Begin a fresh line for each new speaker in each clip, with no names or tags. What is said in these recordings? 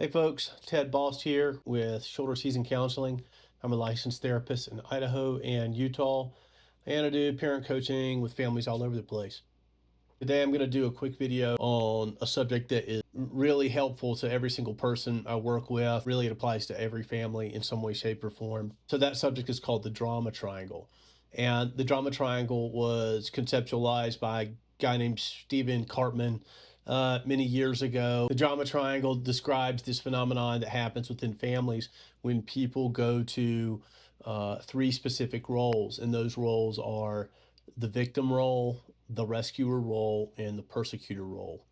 Hey folks, Ted Bost here with Shoulder Season Counseling. I'm a licensed therapist in Idaho and Utah, and I do parent coaching with families all over the place. Today I'm going to do a quick video on a subject that is really helpful to every single person I work with. Really, it applies to every family in some way, shape, or form. So that subject is called the drama triangle. And the drama triangle was conceptualized by a guy named Stephen Karpman many years ago. The drama triangle describes this phenomenon that happens within families when people go to three specific roles, and those roles are the victim role, the rescuer role, and the persecutor role.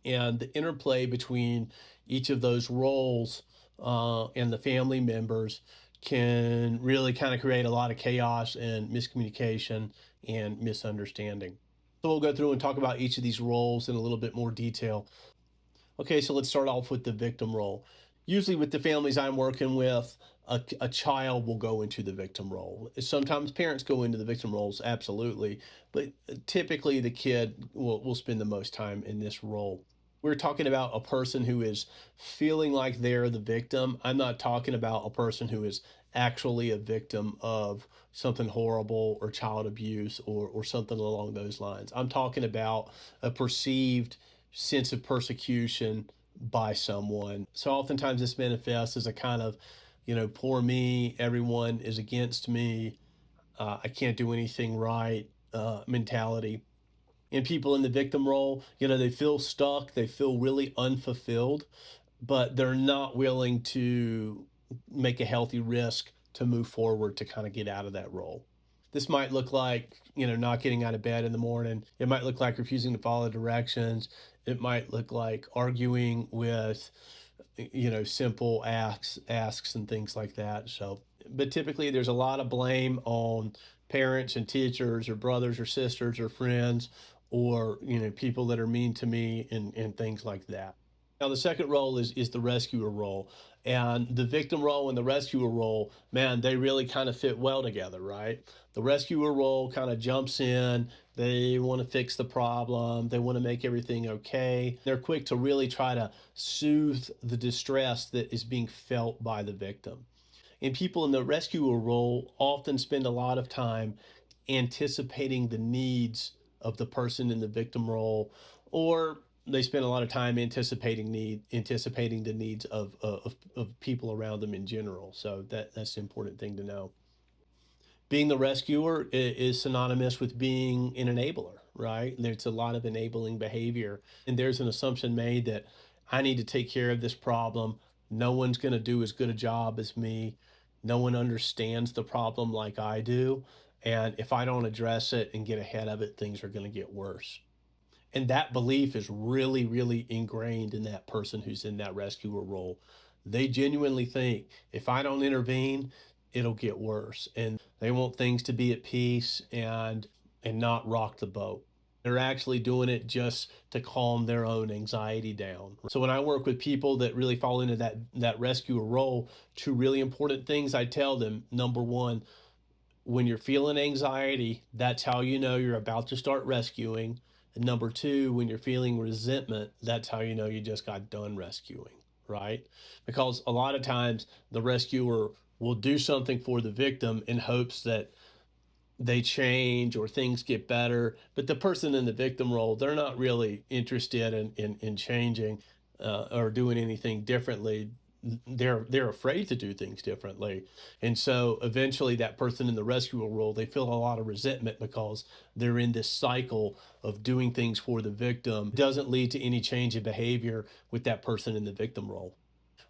And the interplay between each of those roles and the family members can really kind of create a lot of chaos and miscommunication and misunderstanding. So we'll go through and talk about each of these roles in a little bit more detail. Okay, so let's start off with the victim role. Usually, with the families I'm working with, a child will go into the victim role. Sometimes parents go into the victim roles, absolutely, but typically the kid will spend the most time in this role. We're talking about a person who is feeling like they're the victim. I'm not talking about a person who is actually a victim of something horrible or child abuse or something along those lines. I'm talking about a perceived sense of persecution by someone. So oftentimes this manifests as a kind of, poor me, everyone is against me, I can't do anything right mentality. And people in the victim role, they feel stuck, they feel really unfulfilled, but they're not willing to make a healthy risk to move forward to kind of get out of that role. This might look like, not getting out of bed in the morning. It might look like refusing to follow directions. It might look like arguing with, simple asks and things like that. So, but typically there's a lot of blame on parents and teachers or brothers or sisters or friends or, people that are mean to me and things like that. Now, the second role is the rescuer role. And the victim role and the rescuer role, man, they really kind of fit well together, right? The rescuer role kind of jumps in. They want to fix the problem. They want to make everything okay. They're quick to really try to soothe the distress that is being felt by the victim. And people in the rescuer role often spend a lot of time anticipating the needs of the person in the victim role, or they spend a lot of time anticipating the needs of people around them in general. So that's the important thing to know. Being the rescuer is synonymous with being an enabler, right? There's a lot of enabling behavior, and there's an assumption made that I need to take care of this problem. No one's going to do as good a job as me. No one understands the problem like I do. And if I don't address it and get ahead of it, things are going to get worse. And that belief is really, really ingrained in that person who's in that rescuer role. They genuinely think if I don't intervene, it'll get worse. And they want things to be at peace and not rock the boat. They're actually doing it just to calm their own anxiety down. So when I work with people that really fall into that rescuer role, two really important things I tell them. Number one, when you're feeling anxiety, that's how you know you're about to start rescuing. And number two, when you're feeling resentment, that's how you know you just got done rescuing, right? Because a lot of times the rescuer will do something for the victim in hopes that they change or things get better. But the person in the victim role, they're not really interested in changing or doing anything differently. They're afraid to do things differently, and so eventually that person in the rescuer role, they feel a lot of resentment because they're in this cycle of doing things for the victim. It doesn't lead to any change in behavior with that person in the victim role.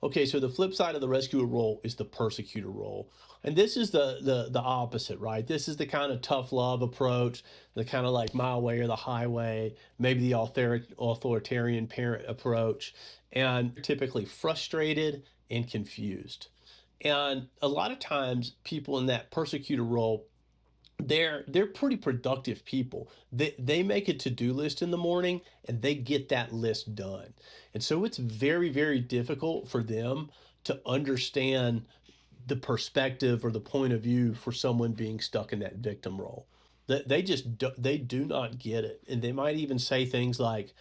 Okay, so the flip side of the rescuer role is the persecutor role. And this is the opposite, right? This is the kind of tough love approach, the kind of like my way or the highway, maybe the authoritarian parent approach, and typically frustrated and confused. And a lot of times people in that persecutor role, they're pretty productive people. They make a to-do list in the morning and they get that list done. And so it's very, very difficult for them to understand the perspective or the point of view for someone being stuck in that victim role. They just they do not get it. And they might even say things like,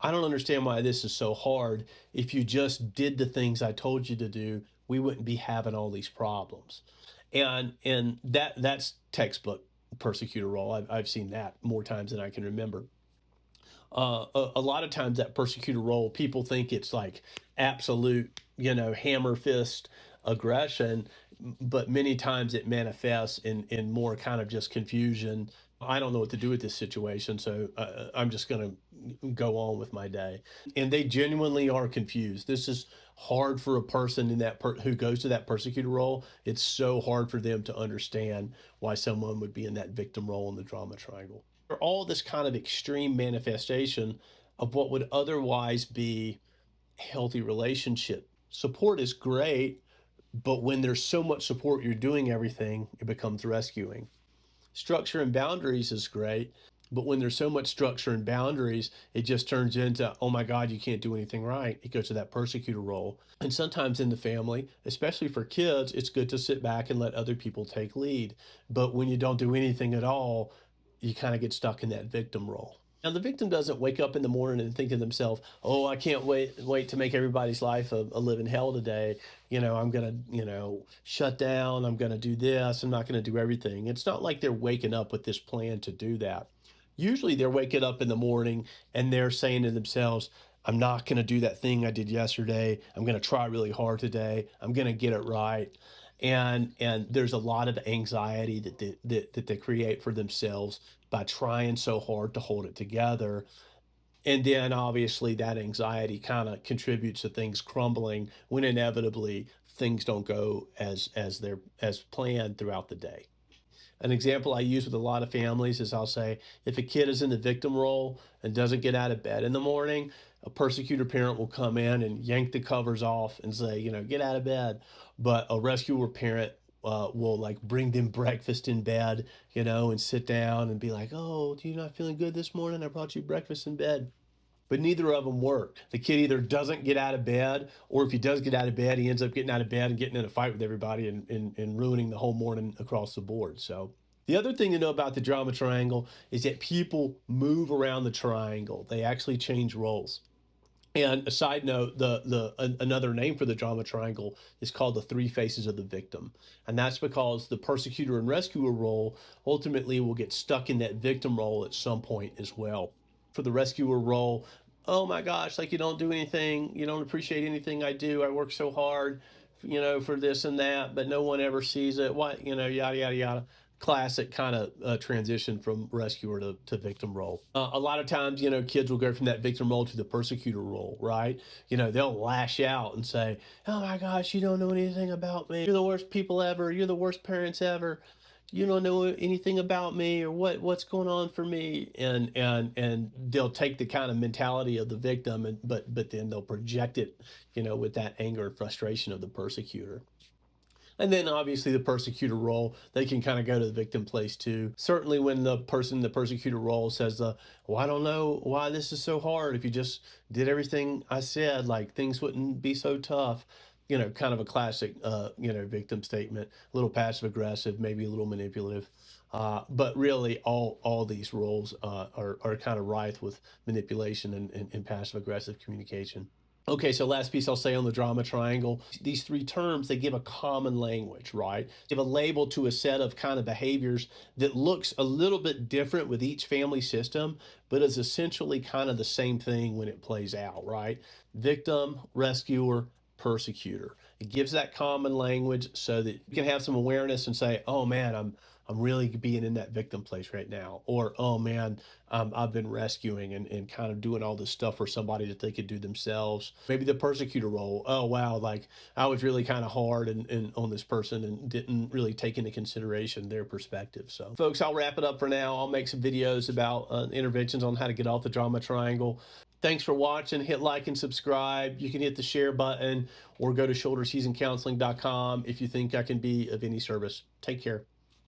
I don't understand why this is so hard. If you just did the things I told you to do, we wouldn't be having all these problems. And that's textbook persecutor role. I've seen that more times than I can remember. A lot of times that persecutor role, people think it's like absolute, hammer fist aggression, but many times it manifests in more kind of just confusion. I don't know what to do with this situation, so I'm just going to go on with my day. And they genuinely are confused. This is hard for a person in who goes to that persecutor role. It's so hard for them to understand why someone would be in that victim role in the drama triangle. All this kind of extreme manifestation of what would otherwise be healthy relationship. Support is great, but when there's so much support, you're doing everything, it becomes rescuing. Structure and boundaries is great, but when there's so much structure and boundaries, it just turns into, oh my God, you can't do anything right. It goes to that persecutor role. And sometimes in the family, especially for kids, it's good to sit back and let other people take lead. But when you don't do anything at all, you kind of get stuck in that victim role. Now, the victim doesn't wake up in the morning and think to themselves, "Oh, I can't wait to make everybody's life a living hell today. I'm gonna, shut down. I'm gonna do this. I'm not gonna do everything." It's not like they're waking up with this plan to do that. Usually, they're waking up in the morning and they're saying to themselves, "I'm not gonna do that thing I did yesterday. I'm gonna try really hard today. I'm gonna get it right." And there's a lot of anxiety that they create for themselves by trying so hard to hold it together. And then obviously that anxiety kind of contributes to things crumbling when inevitably things don't go as planned throughout the day. An example I use with a lot of families is I'll say, if a kid is in the victim role and doesn't get out of bed in the morning, a persecutor parent will come in and yank the covers off and say, get out of bed. But a rescuer parent will like bring them breakfast in bed, and sit down and be like, "Oh, do you not feeling good this morning? I brought you breakfast in bed." But neither of them work. The kid either doesn't get out of bed, or if he does get out of bed, he ends up getting out of bed and getting in a fight with everybody and ruining the whole morning across the board. So, the other thing to know about the drama triangle is that people move around the triangle, they actually change roles. And a side note, another name for the drama triangle is called the three faces of the victim. And that's because the persecutor and rescuer role ultimately will get stuck in that victim role at some point as well. For the rescuer role, oh my gosh, like you don't do anything, you don't appreciate anything I do. I work so hard, for this and that, but no one ever sees it. What, yada, yada, yada. Classic kind of transition from rescuer to victim role. A lot of times, kids will go from that victim role to the persecutor role, right? They'll lash out and say, "Oh my gosh, you don't know anything about me. You're the worst people ever. You're the worst parents ever. You don't know anything about me or what's going on for me." And they'll take the kind of mentality of the victim, but then they'll project it, with that anger and frustration of the persecutor. And then obviously the persecutor role, they can kind of go to the victim place too. Certainly when the person in the persecutor role says, "Well, I don't know why this is so hard. If you just did everything I said, like things wouldn't be so tough." Kind of a classic, victim statement, a little passive aggressive, maybe a little manipulative. But really, all these roles are kind of rife with manipulation and passive aggressive communication. Okay, so last piece I'll say on the drama triangle. These three terms, they give a common language, right? Give a label to a set of kind of behaviors that looks a little bit different with each family system, but is essentially kind of the same thing when it plays out, right? Victim, rescuer, persecutor. It gives that common language so that you can have some awareness and say, "Oh man, I'm really being in that victim place right now," or "Oh man, I've been rescuing and kind of doing all this stuff for somebody that they could do themselves." Maybe the persecutor role. "Oh wow, like I was really kind of hard and on this person and didn't really take into consideration their perspective." So, folks, I'll wrap it up for now. I'll make some videos about interventions on how to get off the drama triangle. Thanks for watching. Hit like and subscribe. You can hit the share button or go to shoulderseasoncounseling.com if you think I can be of any service. Take care.